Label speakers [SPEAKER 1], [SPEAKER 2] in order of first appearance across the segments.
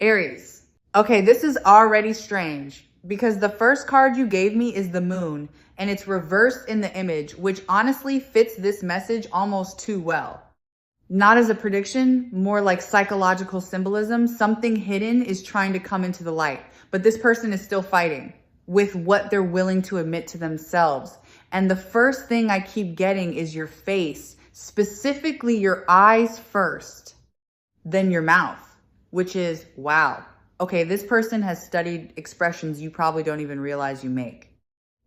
[SPEAKER 1] Aries. Okay, this is already strange because the first card you gave me is the moon and it's reversed in the image, which honestly fits this message almost too well. Not as a prediction, more like psychological symbolism. Something hidden is trying to come into the light, but this person is still fighting with what they're willing to admit to themselves. And the first thing I keep getting is your face, specifically your eyes first, then your mouth, which is, wow. Okay, this person has studied expressions you probably don't even realize you make.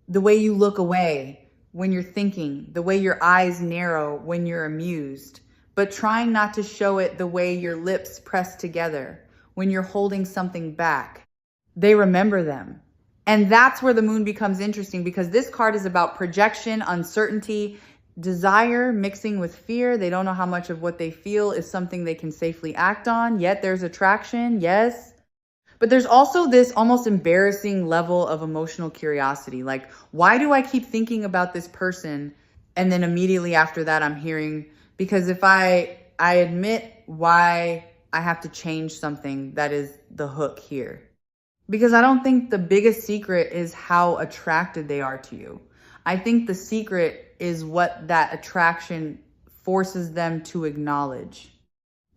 [SPEAKER 1] The way you look away when you're thinking, the way your eyes narrow when you're amused, but trying not to show it the way your lips press together when you're holding something back. They remember them. And that's where the moon becomes interesting because this card is about projection, uncertainty, desire mixing with fear. They don't know how much of what they feel is something they can safely act on, yet there's attraction, yes. But there's also this almost embarrassing level of emotional curiosity. Like, why do I keep thinking about this person? And then immediately after that, I'm hearing, because if I admit why I have to change something, that is the hook here. Because I don't think the biggest secret is how attracted they are to you. I think the secret is what that attraction forces them to acknowledge.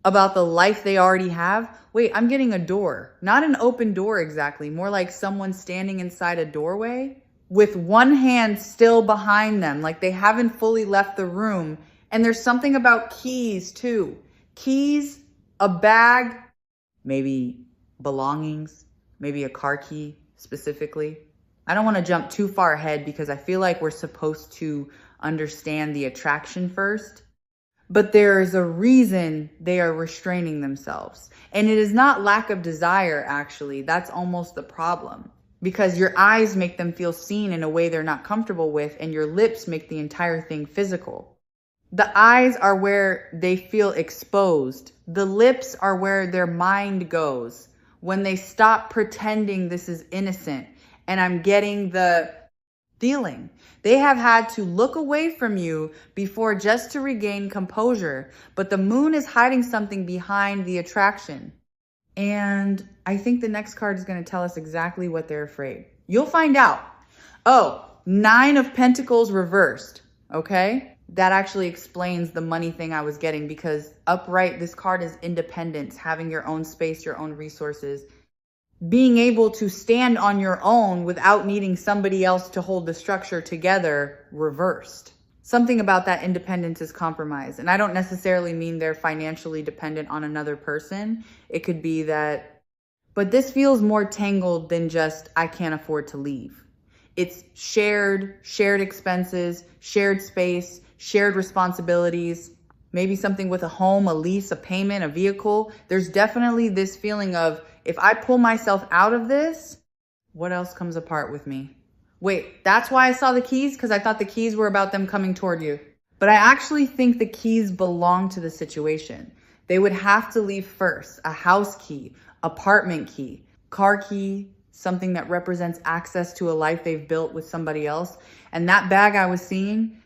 [SPEAKER 1] About the life they already have. Wait, I'm getting a door. Not an open door exactly. More like someone standing inside a doorway with one hand still behind them. Like they haven't fully left the room. And there's something about keys too. Keys, a bag, maybe belongings, maybe a car key specifically. I don't want to jump too far ahead because I feel like we're supposed to understand the attraction first. But there is a reason they are restraining themselves. And it is not lack of desire, actually. That's almost the problem. Because your eyes make them feel seen in a way they're not comfortable with, and your lips make the entire thing physical. The eyes are where they feel exposed. The lips are where their mind goes when they stop pretending this is innocent. And I'm getting the feeling. They have had to look away from you before just to regain composure. But the moon is hiding something behind the attraction. And I think the next card is going to tell us exactly what they're afraid. You'll find out. Oh, 9 of Pentacles reversed. Okay? That actually explains the money thing I was getting because upright, this card is independence, having your own space, your own resources. Being able to stand on your own without needing somebody else to hold the structure together, reversed. Something about that independence is compromised. And I don't necessarily mean they're financially dependent on another person. It could be that, but this feels more tangled than just, I can't afford to leave. It's shared expenses, shared space, shared responsibilities, maybe something with a home, a lease, a payment, a vehicle. There's definitely this feeling of, if I pull myself out of this, what else comes apart with me? Wait, that's why I saw the keys? Because I thought the keys were about them coming toward you. But I actually think the keys belong to the situation. They would have to leave first. A house key, apartment key, car key, something that represents access to a life they've built with somebody else. And that bag I was seeing,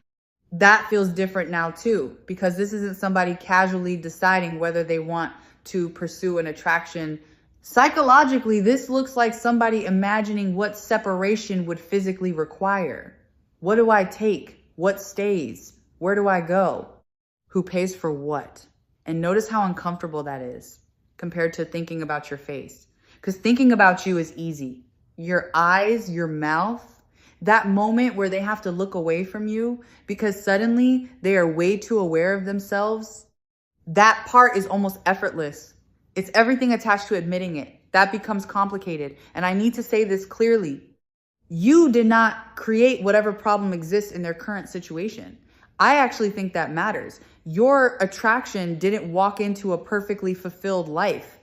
[SPEAKER 1] that feels different now too. Because this isn't somebody casually deciding whether they want to pursue an attraction. Psychologically, this looks like somebody imagining what separation would physically require. What do I take? What stays? Where do I go? Who pays for what? And notice how uncomfortable that is compared to thinking about your face. Because thinking about you is easy. Your eyes, your mouth, that moment where they have to look away from you because suddenly they are way too aware of themselves, that part is almost effortless. It's everything attached to admitting it. That becomes complicated. And I need to say this clearly. You did not create whatever problem exists in their current situation. I actually think that matters. Your attraction didn't walk into a perfectly fulfilled life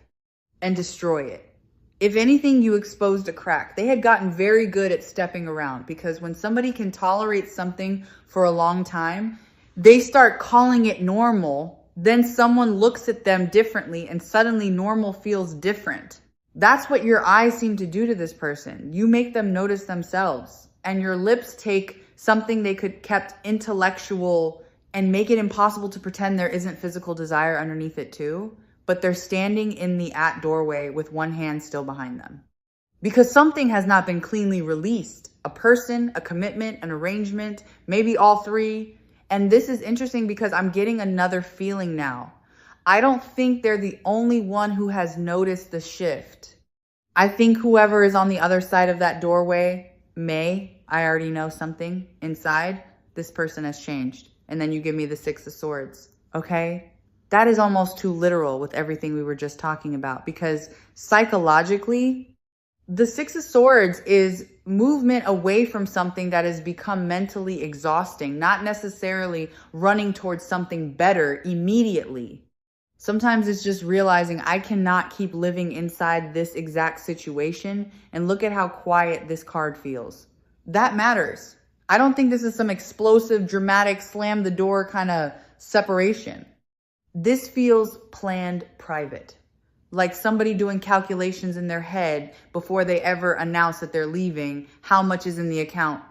[SPEAKER 1] and destroy it. If anything, you exposed a crack. They had gotten very good at stepping around because when somebody can tolerate something for a long time, they start calling it normal. Then someone looks at them differently and suddenly normal feels different. That's what your eyes seem to do to this person. You make them notice themselves, and your lips take something they could kept intellectual and make it impossible to pretend there isn't physical desire underneath it too. but they're standing in the doorway with one hand still behind them. Because something has not been cleanly released. A person, a commitment, an arrangement, maybe all three. And this is interesting because I'm getting another feeling now. I don't think they're the only one who has noticed the shift. I think whoever is on the other side of that doorway I already know something inside. This person has changed. And then you give me the Six of Swords, okay? That is almost too literal with everything we were just talking about, because psychologically, the Six of Swords is movement away from something that has become mentally exhausting, not necessarily running towards something better immediately. Sometimes it's just realizing I cannot keep living inside this exact situation, and look at how quiet this card feels. That matters. I don't think this is some explosive, dramatic, slam the door kind of separation. This feels planned, private. Like somebody doing calculations in their head before they ever announce that they're leaving. How much is in the account?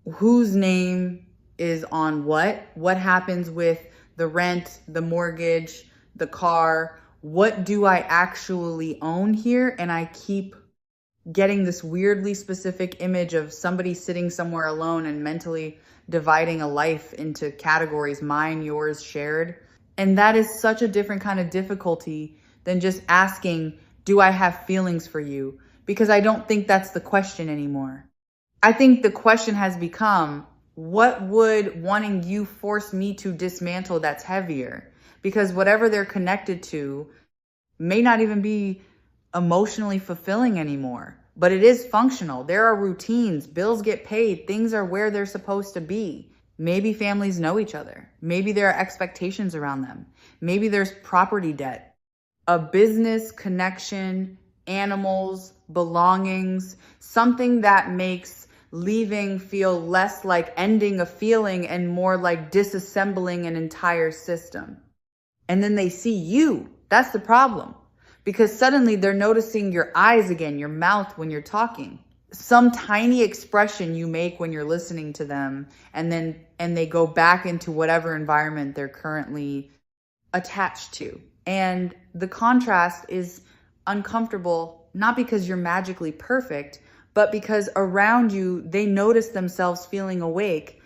[SPEAKER 1] Whose name is on what happens with the rent, the mortgage, the car? What do I actually own here? And I keep getting this weirdly specific image of somebody sitting somewhere alone and mentally dividing a life into categories, mine, yours, shared. And that is such a different kind of difficulty than just asking, do I have feelings for you? Because I don't think that's the question anymore. I think the question has become, what would wanting you force me to dismantle that's heavier? Because whatever they're connected to may not even be emotionally fulfilling anymore, but it is functional. There are routines, bills get paid, things are where they're supposed to be. Maybe families know each other. Maybe there are expectations around them. Maybe there's property debt, a business connection, animals, belongings, something that makes leaving feel less like ending a feeling and more like disassembling an entire system. And then they see you. That's the problem. Because suddenly they're noticing your eyes again, your mouth when you're talking. Some tiny expression you make when you're listening to them, and they go back into whatever environment they're currently attached to. And the contrast is uncomfortable, not because you're magically perfect, but because around you, they notice themselves feeling awake.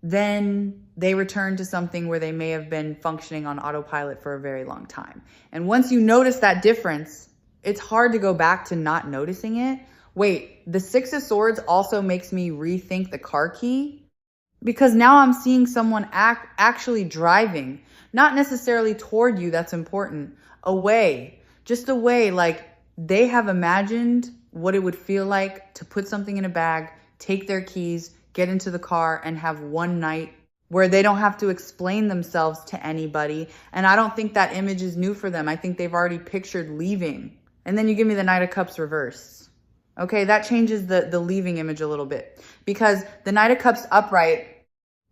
[SPEAKER 1] Then they return to something where they may have been functioning on autopilot for a very long time. And once you notice that difference, it's hard to go back to not noticing it. Wait, the Six of Swords also makes me rethink the car key, because now I'm seeing someone actually driving, not necessarily toward you, that's important, away, just away. Like they have imagined what it would feel like to put something in a bag, take their keys, get into the car, and have one night where they don't have to explain themselves to anybody. And I don't think that image is new for them. I think they've already pictured leaving. And then you give me the Knight of Cups reverse. Okay, that changes the leaving image a little bit, because the Knight of Cups upright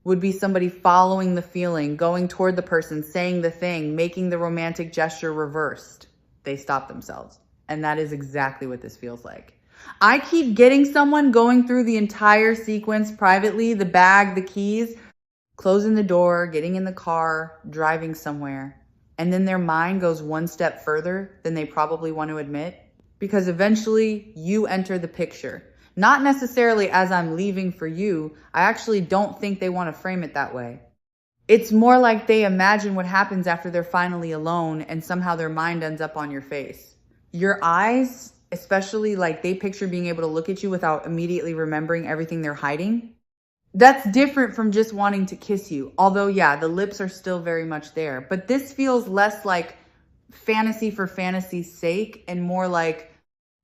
[SPEAKER 1] would be somebody following the feeling, going toward the person, saying the thing, making the romantic gesture reversed. They stop themselves. And that is exactly what this feels like. I keep getting someone going through the entire sequence privately, the bag, the keys, closing the door, getting in the car, driving somewhere. And then their mind goes one step further than they probably want to admit, because eventually you enter the picture. Not necessarily as I'm leaving for you. I actually don't think they want to frame it that way. It's more like they imagine what happens after they're finally alone and somehow their mind ends up on your face. Your eyes, especially, like they picture being able to look at you without immediately remembering everything they're hiding. That's different from just wanting to kiss you. Although, yeah, the lips are still very much there. But this feels less like fantasy for fantasy's sake and more like,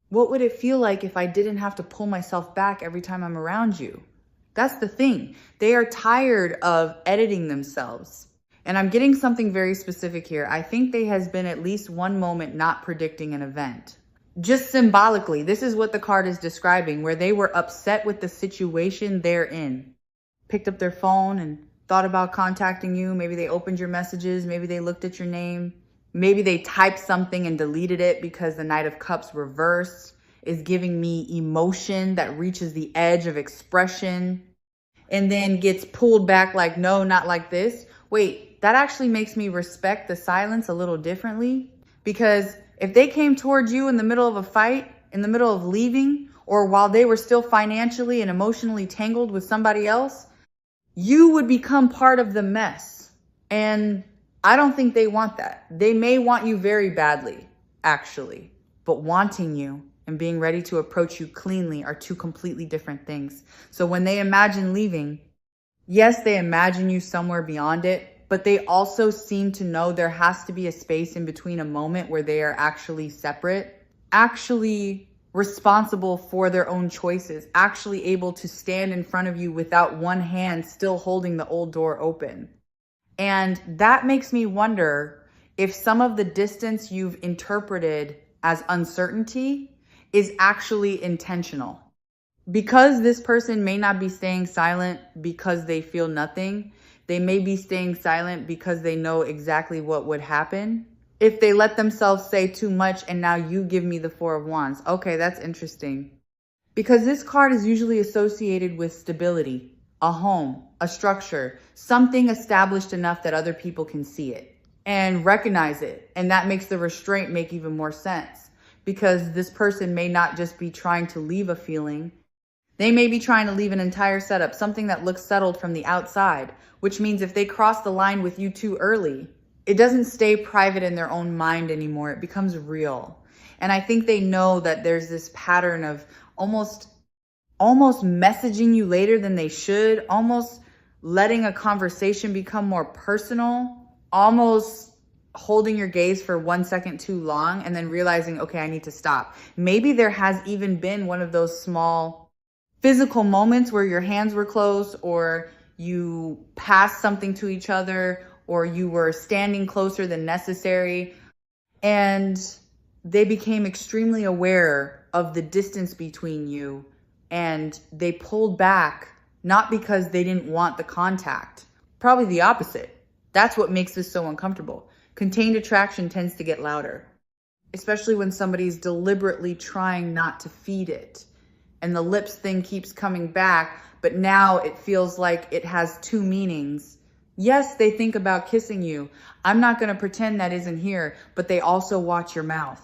[SPEAKER 1] what would it feel like if I didn't have to pull myself back every time I'm around you? That's the thing. They are tired of editing themselves. And I'm getting something very specific here. I think there has been at least one moment not predicting an event. Just symbolically, this is what the card is describing, where they were upset with the situation they're in. Picked up their phone and thought about contacting you. Maybe they opened your messages. Maybe they looked at your name. Maybe they typed something and deleted it because the Knight of Cups reverse is giving me emotion that reaches the edge of expression and then gets pulled back like, no, not like this. Wait, that actually makes me respect the silence a little differently, Because if they came towards you in the middle of a fight, in the middle of leaving, or while they were still financially and emotionally tangled with somebody else, you would become part of the mess. And I don't think they want that. They may want you very badly, actually, but wanting you and being ready to approach you cleanly are two completely different things. So when they imagine leaving, yes, they imagine you somewhere beyond it, but they also seem to know there has to be a space in between, a moment where they are actually separate, actually responsible for their own choices, actually able to stand in front of you without one hand still holding the old door open. And that makes me wonder if some of the distance you've interpreted as uncertainty is actually intentional. Because this person may not be staying silent because they feel nothing. They may be staying silent because they know exactly what would happen if they let themselves say too much and now you give me the Four of Wands. Okay, that's interesting. Because this card is usually associated with stability, a home, a structure, something established enough that other people can see it and recognize it. And that makes the restraint make even more sense, because this person may not just be trying to leave a feeling. They may be trying to leave an entire setup, something that looks settled from the outside, which means if they cross the line with you too early, it doesn't stay private in their own mind anymore. It becomes real. And I think they know that there's this pattern of almost messaging you later than they should, almost letting a conversation become more personal, almost holding your gaze for 1 second too long and then realizing, okay, I need to stop. Maybe there has even been one of those small physical moments where your hands were close, or you passed something to each other, or you were standing closer than necessary, and they became extremely aware of the distance between you, and they pulled back, not because they didn't want the contact. Probably the opposite. That's what makes this so uncomfortable. Contained attraction tends to get louder, especially when somebody's deliberately trying not to feed it. And the lips thing keeps coming back, but now it feels like it has two meanings. Yes, they think about kissing you. I'm not going to pretend that isn't here, but they also watch your mouth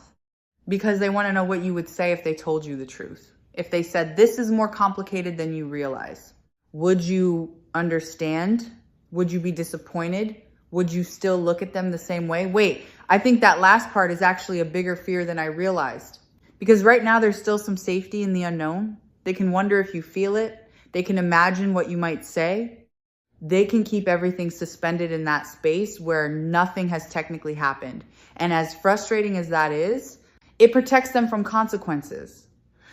[SPEAKER 1] because they want to know what you would say if they told you the truth. If they said, this is more complicated than you realize. Would you understand? Would you be disappointed? Would you still look at them the same way? Wait, I think that last part is actually a bigger fear than I realized. Because right now there's still some safety in the unknown. They can wonder if you feel it. They can imagine what you might say. They can keep everything suspended in that space where nothing has technically happened. And as frustrating as that is, it protects them from consequences.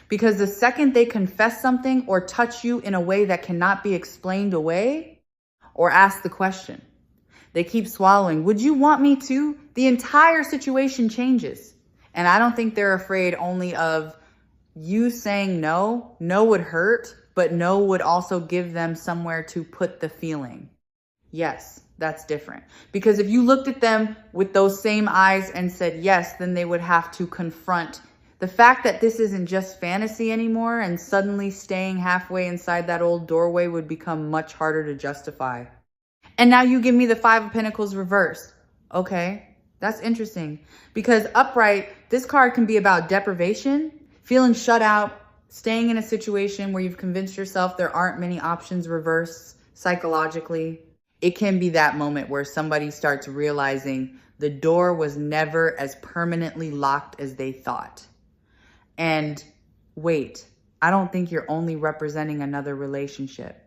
[SPEAKER 1] Because the second they confess something or touch you in a way that cannot be explained away or ask the question, they keep swallowing. Would you want me to? The entire situation changes. And I don't think they're afraid only of you saying no. No would hurt, but no would also give them somewhere to put the feeling. Yes, that's different. Because if you looked at them with those same eyes and said yes, then they would have to confront the fact that this isn't just fantasy anymore, and suddenly staying halfway inside that old doorway would become much harder to justify. And now you give me the Five of Pentacles reversed. Okay. That's interesting, because upright, this card can be about deprivation, feeling shut out, staying in a situation where you've convinced yourself there aren't many options reversed psychologically. It can be that moment where somebody starts realizing the door was never as permanently locked as they thought. And wait, I don't think you're only representing another relationship.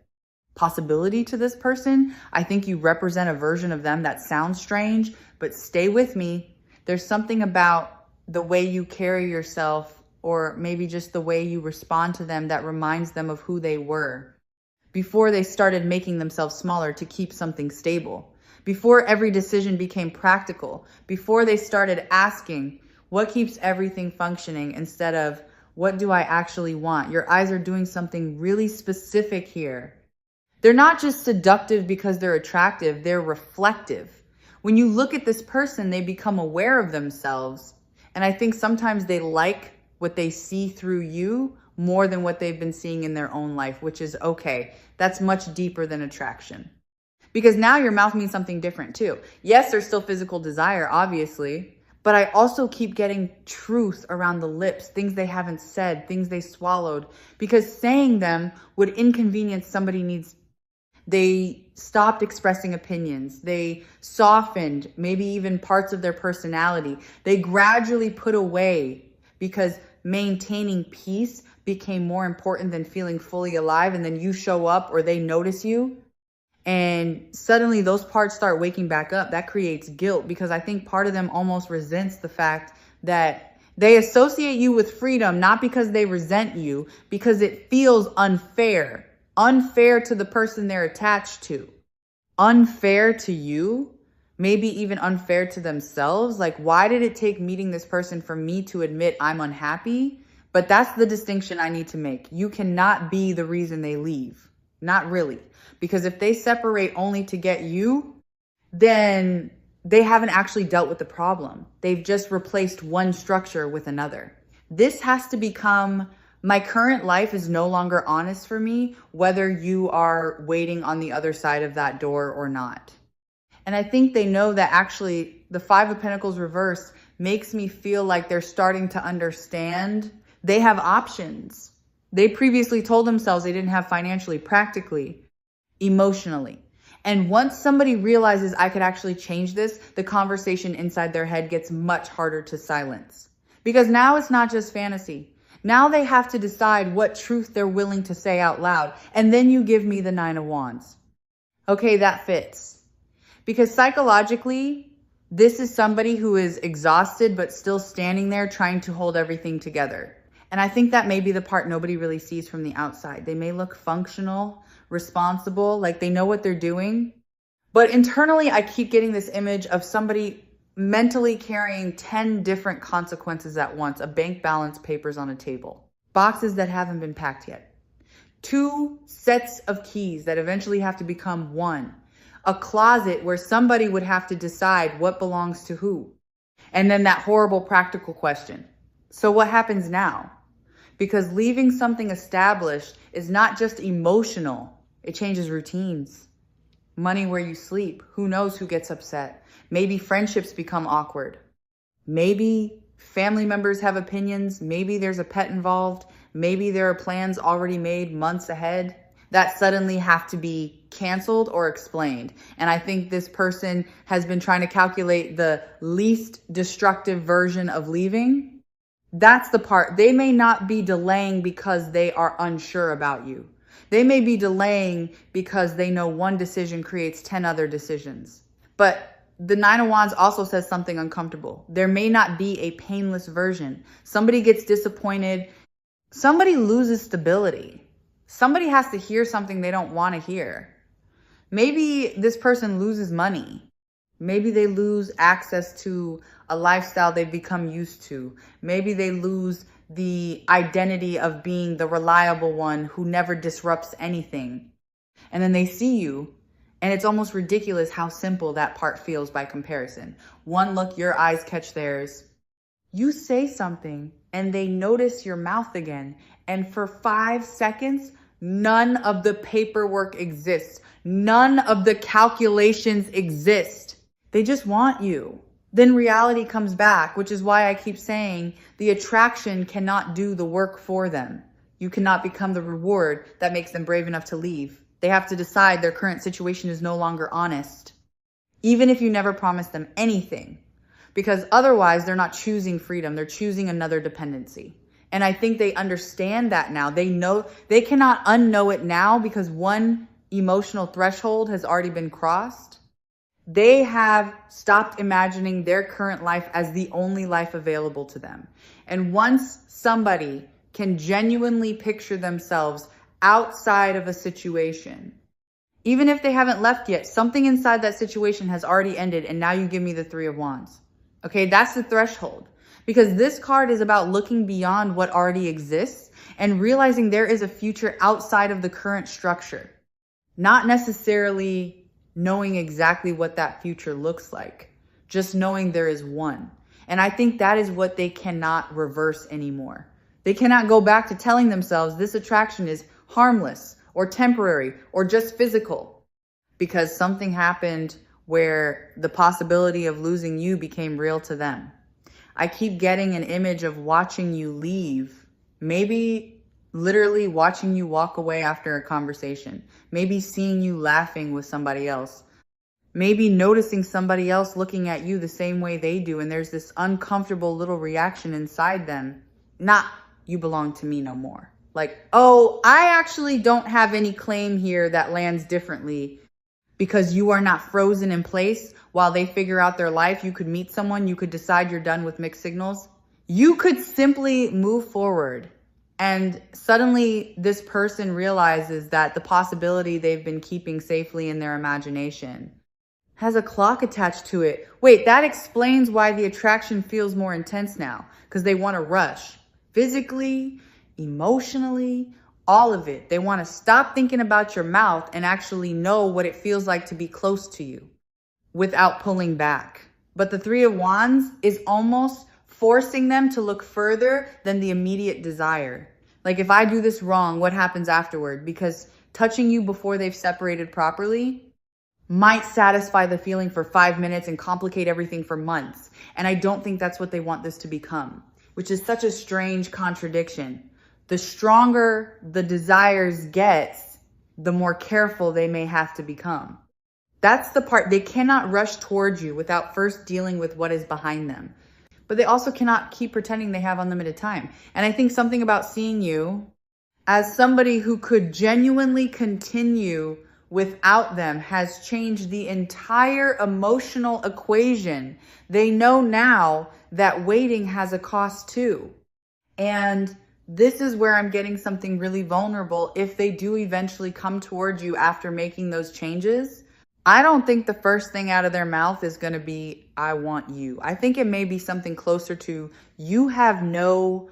[SPEAKER 1] Possibility to this person. I think you represent a version of them that sounds strange, but stay with me. There's something about the way you carry yourself, or maybe just the way you respond to them, that reminds them of who they were before they started making themselves smaller to keep something stable, before every decision became practical, before they started asking what keeps everything functioning instead of what do I actually want. Your eyes are doing something really specific here. They're not just seductive because they're attractive, they're reflective. When you look at this person, they become aware of themselves. And I think sometimes they like what they see through you more than what they've been seeing in their own life, which is okay. That's much deeper than attraction. Because now your mouth means something different too. Yes, there's still physical desire, obviously, But I also keep getting truth around the lips, things they haven't said, things they swallowed, because saying them would inconvenience somebody needs. They stopped expressing opinions. They softened maybe even parts of their personality. They gradually put away because maintaining peace became more important than feeling fully alive. And then you show up or they notice you, and suddenly those parts start waking back up. That creates guilt, because I think part of them almost resents the fact that they associate you with freedom, not because they resent you, because it feels unfair. Unfair to the person they're attached to. Unfair to you. Maybe even unfair to themselves. Like, why did it take meeting this person for me to admit I'm unhappy? But that's the distinction I need to make. You cannot be the reason they leave. Not really. Because if they separate only to get you, then they haven't actually dealt with the problem. They've just replaced one structure with another. This has to become, my current life is no longer honest for me, whether you are waiting on the other side of that door or not. And I think they know that actually the Five of Pentacles reverse makes me feel like they're starting to understand they have options. They previously told themselves they didn't have financially, practically, emotionally. And once somebody realizes I could actually change this, the conversation inside their head gets much harder to silence. Because now it's not just fantasy. Now they have to decide what truth they're willing to say out loud. And then you give me the Nine of Wands. Okay, that fits. Because psychologically, this is somebody who is exhausted but still standing there trying to hold everything together. And I think that may be the part nobody really sees from the outside. They may look functional, responsible, like they know what they're doing. But internally, I keep getting this image of somebody mentally carrying 10 different consequences at once. A bank balance, papers on a table, boxes that haven't been packed yet, 2 sets of keys that eventually have to become one, a closet where somebody would have to decide what belongs to who. And then that horrible practical question. So what happens now? Because leaving something established is not just emotional. It changes routines. Money where you sleep. Who knows who gets upset? Maybe friendships become awkward. Maybe family members have opinions. Maybe there's a pet involved. Maybe there are plans already made months ahead that suddenly have to be canceled or explained. And I think this person has been trying to calculate the least destructive version of leaving. That's the part. They may not be delaying because they are unsure about you. They may be delaying because they know one decision creates 10 other decisions. But the Nine of Wands also says something uncomfortable. There may not be a painless version. Somebody gets disappointed. Somebody loses stability. Somebody has to hear something they don't want to hear. Maybe this person loses money. Maybe they lose access to a lifestyle they've become used to. Maybe they lose the identity of being the reliable one who never disrupts anything. And then they see you, and it's almost ridiculous how simple that part feels by comparison. One look, your eyes catch theirs. You say something, and they notice your mouth again. And for 5 seconds, none of the paperwork exists. None of the calculations exist. They just want you. Then reality comes back, which is why I keep saying the attraction cannot do the work for them. You cannot become the reward that makes them brave enough to leave. They have to decide their current situation is no longer honest, even if you never promise them anything, because otherwise they're not choosing freedom. They're choosing another dependency. And I think they understand that now. They know they cannot unknow it now because one emotional threshold has already been crossed. They have stopped imagining their current life as the only life available to them. And once somebody can genuinely picture themselves outside of a situation, even if they haven't left yet, something inside that situation has already ended, and now you give me the Three of Wands. Okay, that's the threshold. Because this card is about looking beyond what already exists and realizing there is a future outside of the current structure. Not necessarily knowing exactly what that future looks like, just knowing there is one. And I think that is what they cannot reverse anymore. They cannot go back to telling themselves this attraction is harmless or temporary or just physical, because something happened where the possibility of losing you became real to them. I keep getting an image of watching you leave. Maybe literally watching you walk away after a conversation. Maybe seeing you laughing with somebody else. Maybe noticing somebody else looking at you the same way they do, and there's this uncomfortable little reaction inside them. Not, you belong to me no more. Like, oh, I actually don't have any claim here that lands differently, because you are not frozen in place while they figure out their life. You could meet someone, you could decide you're done with mixed signals. You could simply move forward, and suddenly this person realizes that the possibility they've been keeping safely in their imagination has a clock attached to it. Wait, that explains why the attraction feels more intense now, because they want to rush physically, emotionally, all of it. They want to stop thinking about your mouth and actually know what it feels like to be close to you without pulling back. But the Three of Wands is almost forcing them to look further than the immediate desire. Like, if I do this wrong, what happens afterward? Because touching you before they've separated properly might satisfy the feeling for 5 minutes and complicate everything for months. And I don't think that's what they want this to become, which is such a strange contradiction. The stronger the desires gets, the more careful they may have to become. That's the part. They cannot rush towards you without first dealing with what is behind them. But they also cannot keep pretending they have unlimited time. And I think something about seeing you as somebody who could genuinely continue without them has changed the entire emotional equation. They know now that waiting has a cost too. And this is where I'm getting something really vulnerable. If they do eventually come towards you after making those changes, I don't think the first thing out of their mouth is going to be, I want you. I think it may be something closer to, you have no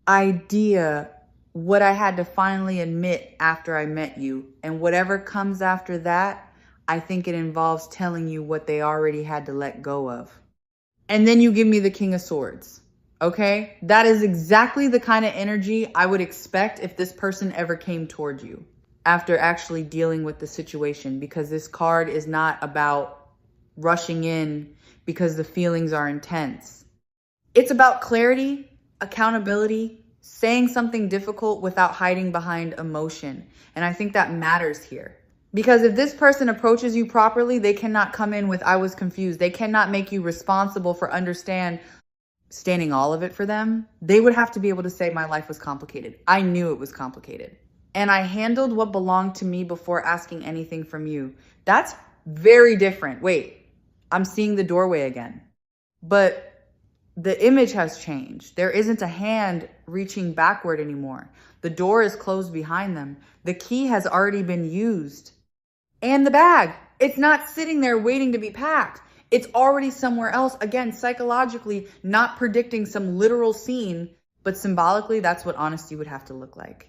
[SPEAKER 1] idea what I had to finally admit after I met you. And whatever comes after that, I think it involves telling you what they already had to let go of. And then you give me the King of Swords. Okay? That is exactly the kind of energy I would expect if this person ever came toward you after actually dealing with the situation, because this card is not about rushing in because the feelings are intense. It's about clarity, accountability, saying something difficult without hiding behind emotion. And I think that matters here. Because if this person approaches you properly, they cannot come in with, I was confused. They cannot make you responsible for understanding all of it for them. They would have to be able to say, my life was complicated. I knew it was complicated. And I handled what belonged to me before asking anything from you. That's very different. Wait, I'm seeing the doorway again. But the image has changed. There isn't a hand reaching backward anymore. The door is closed behind them. The key has already been used. And the bag, it's not sitting there waiting to be packed. It's already somewhere else. Again, psychologically, not predicting some literal scene, but symbolically, that's what honesty would have to look like.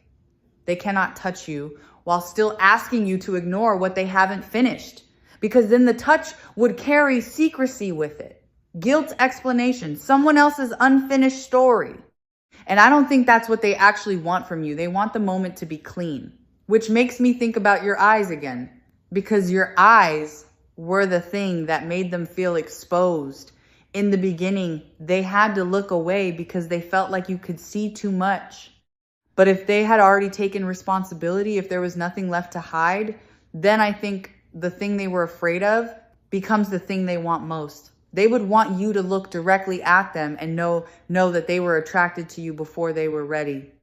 [SPEAKER 1] They cannot touch you while still asking you to ignore what they haven't finished, because then the touch would carry secrecy with it. Guilt explanation, someone else's unfinished story. And I don't think that's what they actually want from you. They want the moment to be clean, which makes me think about your eyes again, because your eyes were the thing that made them feel exposed. In the beginning, they had to look away because they felt like you could see too much. But if they had already taken responsibility, if there was nothing left to hide, then I think the thing they were afraid of becomes the thing they want most. They would want you to look directly at them and know that they were attracted to you before they were ready.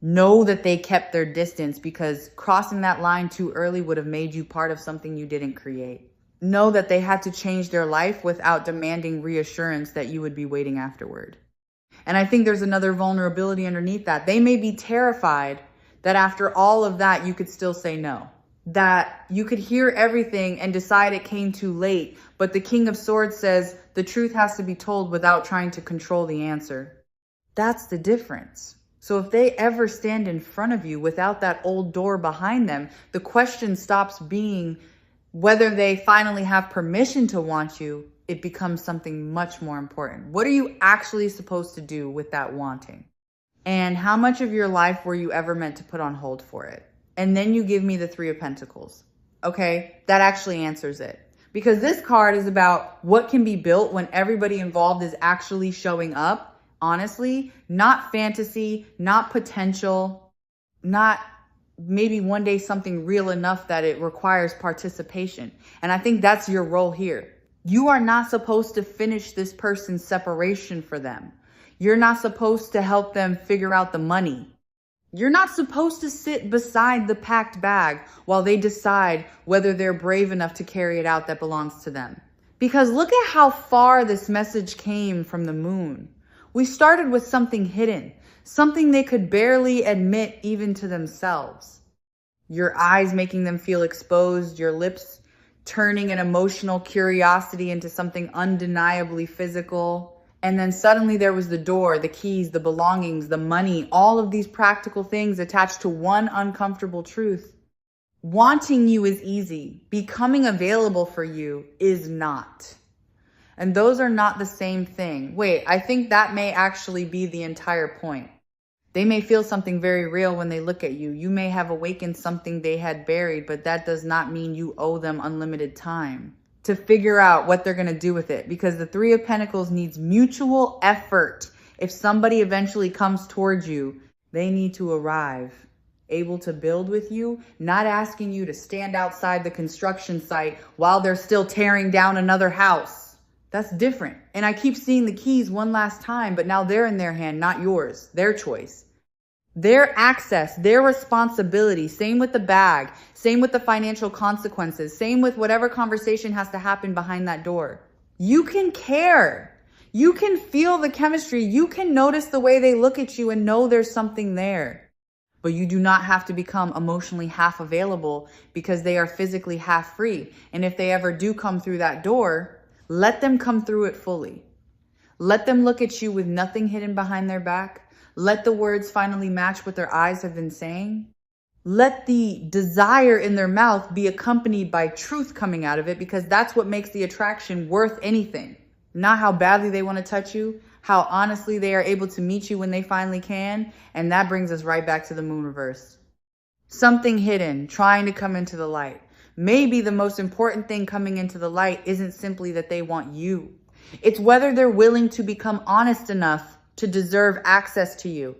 [SPEAKER 1] Know that they kept their distance, because crossing that line too early would have made you part of something you didn't create. Know that they had to change their life without demanding reassurance that you would be waiting afterward. And I think there's another vulnerability underneath that. They may be terrified that after all of that, you could still say no. That you could hear everything and decide it came too late. But the King of Swords says the truth has to be told without trying to control the answer. That's the difference. So if they ever stand in front of you without that old door behind them, the question stops being whether they finally have permission to want you. It becomes something much more important. What are you actually supposed to do with that wanting? And how much of your life were you ever meant to put on hold for it? And then you give me the Three of Pentacles. Okay, that actually answers it. Because this card is about what can be built when everybody involved is actually showing up, honestly, not fantasy, not potential, not maybe one day something real enough that it requires participation. And I think that's your role here. You are not supposed to finish this person's separation for them. You're not supposed to help them figure out the money. You're not supposed to sit beside the packed bag while they decide whether they're brave enough to carry it out that belongs to them. Because look at how far this message came from the moon. We started with something hidden, something they could barely admit even to themselves. Your eyes making them feel exposed, your lips turning an emotional curiosity into something undeniably physical. And then suddenly there was the door, the keys, the belongings, the money, all of these practical things attached to one uncomfortable truth. Wanting you is easy. Becoming available for you is not. And those are not the same thing. Wait, I think that may actually be the entire point. They may feel something very real when they look at you. You may have awakened something they had buried, but that does not mean you owe them unlimited time to figure out what they're going to do with it, because the Three of Pentacles needs mutual effort. If somebody eventually comes towards you, they need to arrive, able to build with you, not asking you to stand outside the construction site while they're still tearing down another house. That's different. And I keep seeing the keys one last time, but now they're in their hand, not yours, their choice. Their access, their responsibility, same with the bag, same with the financial consequences, same with whatever conversation has to happen behind that door. You can care. You can feel the chemistry. You can notice the way they look at you and know there's something there. But you do not have to become emotionally half available because they are physically half free. And if they ever do come through that door, let them come through it fully. Let them look at you with nothing hidden behind their back. Let the words finally match what their eyes have been saying. Let the desire in their mouth be accompanied by truth coming out of it, because that's what makes the attraction worth anything. Not how badly they want to touch you, how honestly they are able to meet you when they finally can. And that brings us right back to the moon reverse. Something hidden, trying to come into the light. Maybe the most important thing coming into the light isn't simply that they want you. It's whether they're willing to become honest enough to deserve access to you.